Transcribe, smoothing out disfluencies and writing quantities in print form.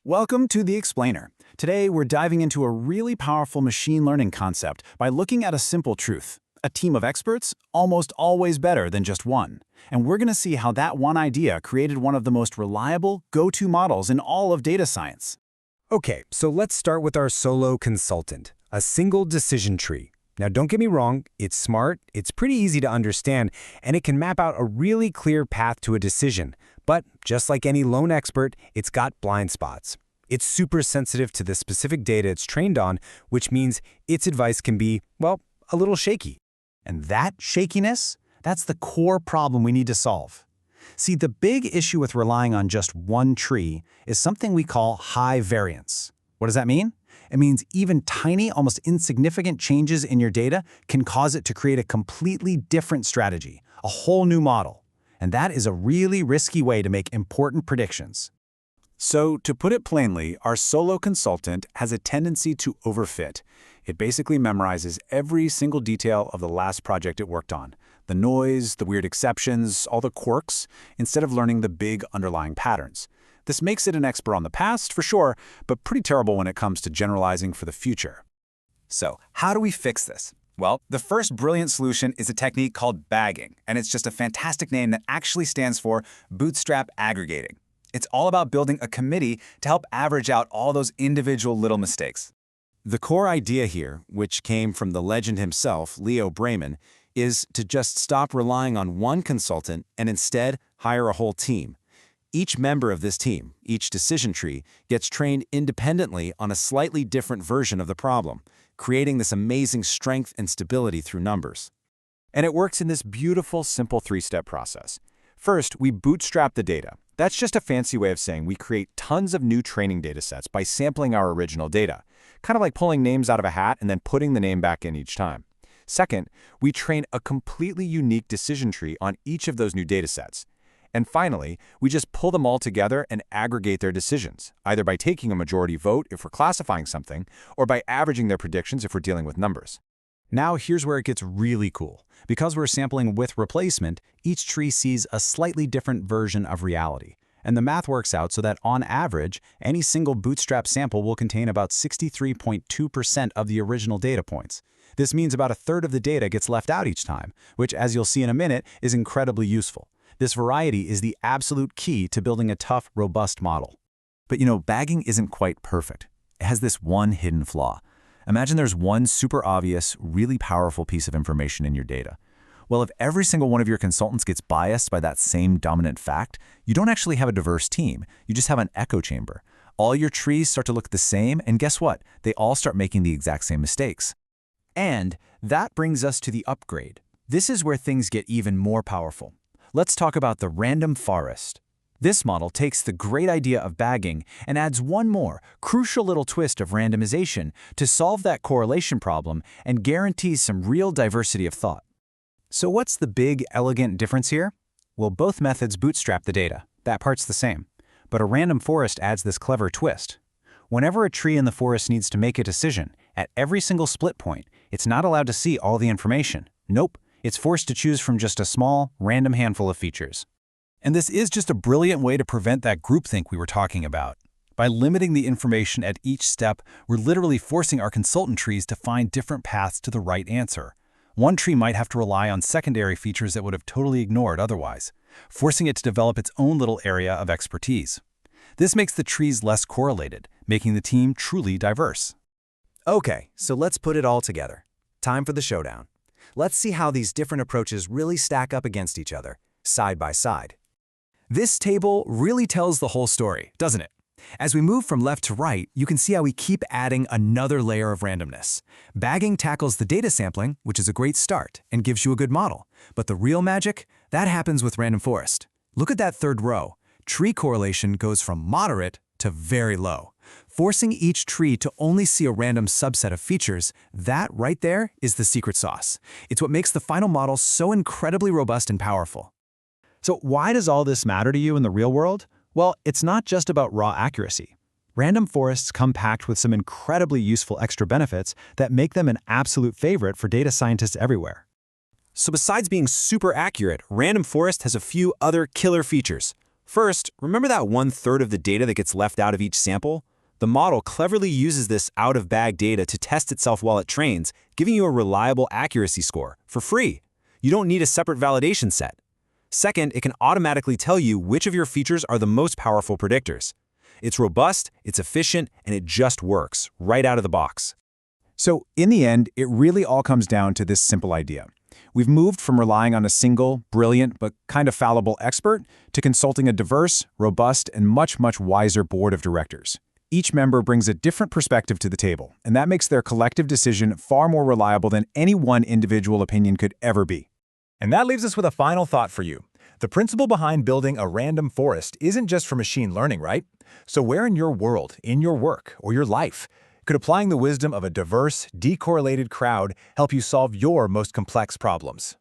Welcome to The Explainer. Today, we're diving into a really powerful machine learning concept by looking at a simple truth. A team of experts, almost always better than just one. And we're going to see how that one idea created one of the most reliable, go-to models in all of data science. Okay, so let's start with our solo consultant, a single decision tree. Now, don't get me wrong, it's smart, it's pretty easy to understand, and it can map out a really clear path to a decision. But just like any lone expert, it's got blind spots. It's super sensitive to the specific data it's trained on, which means its advice can be, well, a little shaky. And that shakiness, that's the core problem we need to solve. See, the big issue with relying on just one tree is something we call high variance. What does that mean? It means even tiny, almost insignificant changes in your data can cause it to create a completely different strategy, a whole new model. And that is a really risky way to make important predictions. So, to put it plainly, our solo consultant has a tendency to overfit. It basically memorizes every single detail of the last project it worked on. The noise, the weird exceptions, all the quirks, instead of learning the big underlying patterns. This makes it an expert on the past, for sure, but pretty terrible when it comes to generalizing for the future. So, how do we fix this? Well, the first brilliant solution is a technique called bagging, and it's just a fantastic name that actually stands for bootstrap aggregating. It's all about building a committee to help average out all those individual little mistakes. The core idea here, which came from the legend himself, Leo Braman, is to just stop relying on one consultant and instead hire a whole team. Each member of this team, each decision tree, gets trained independently on a slightly different version of the problem, creating this amazing strength and stability through numbers. And it works in this beautiful, simple three-step process. First, we bootstrap the data. That's just a fancy way of saying we create tons of new training data sets by sampling our original data, kind of like pulling names out of a hat and then putting the name back in each time. Second, we train a completely unique decision tree on each of those new data sets. And finally, we just pull them all together and aggregate their decisions, either by taking a majority vote if we're classifying something, or by averaging their predictions if we're dealing with numbers. Now here's where it gets really cool. Because we're sampling with replacement, each tree sees a slightly different version of reality. And the math works out so that on average, any single bootstrap sample will contain about 63.2% of the original data points. This means about a third of the data gets left out each time, which, as you'll see in a minute, is incredibly useful. This variety is the absolute key to building a tough, robust model. But bagging isn't quite perfect. It has this one hidden flaw. Imagine there's one super obvious, really powerful piece of information in your data. Well, if every single one of your consultants gets biased by that same dominant fact, you don't actually have a diverse team. You just have an echo chamber. All your trees start to look the same, and guess what? They all start making the exact same mistakes. And that brings us to the upgrade. This is where things get even more powerful. Let's talk about the random forest. This model takes the great idea of bagging and adds one more, crucial little twist of randomization to solve that correlation problem and guarantees some real diversity of thought. So what's the big, elegant difference here? Well, both methods bootstrap the data. That part's the same. But a random forest adds this clever twist. Whenever a tree in the forest needs to make a decision, at every single split point, it's not allowed to see all the information. Nope. It's forced to choose from just a small, random handful of features. And this is just a brilliant way to prevent that groupthink we were talking about. By limiting the information at each step, we're literally forcing our consultant trees to find different paths to the right answer. One tree might have to rely on secondary features that would have totally ignored otherwise, forcing it to develop its own little area of expertise. This makes the trees less correlated, making the team truly diverse. Okay, so let's put it all together. Time for the showdown. Let's see how these different approaches really stack up against each other, side by side. This table really tells the whole story, doesn't it? As we move from left to right, you can see how we keep adding another layer of randomness. Bagging tackles the data sampling, which is a great start, and gives you a good model. But the real magic? That happens with random forest. Look at that third row. Tree correlation goes from moderate to very low. Forcing each tree to only see a random subset of features, that right there is the secret sauce. It's what makes the final model so incredibly robust and powerful. So why does all this matter to you in the real world? Well, it's not just about raw accuracy. Random forests come packed with some incredibly useful extra benefits that make them an absolute favorite for data scientists everywhere. So besides being super accurate, Random Forest has a few other killer features. First, remember that 1/3 of the data that gets left out of each sample? The model cleverly uses this out-of-bag data to test itself while it trains, giving you a reliable accuracy score for free. You don't need a separate validation set. Second, it can automatically tell you which of your features are the most powerful predictors. It's robust, it's efficient, and it just works, right out of the box. So, in the end, it really all comes down to this simple idea. We've moved from relying on a single, brilliant, but kind of fallible expert to consulting a diverse, robust, and much, much wiser board of directors. Each member brings a different perspective to the table, and that makes their collective decision far more reliable than any one individual opinion could ever be. And that leaves us with a final thought for you. The principle behind building a random forest isn't just for machine learning, right? So where in your world, in your work, or your life, could applying the wisdom of a diverse, decorrelated crowd help you solve your most complex problems?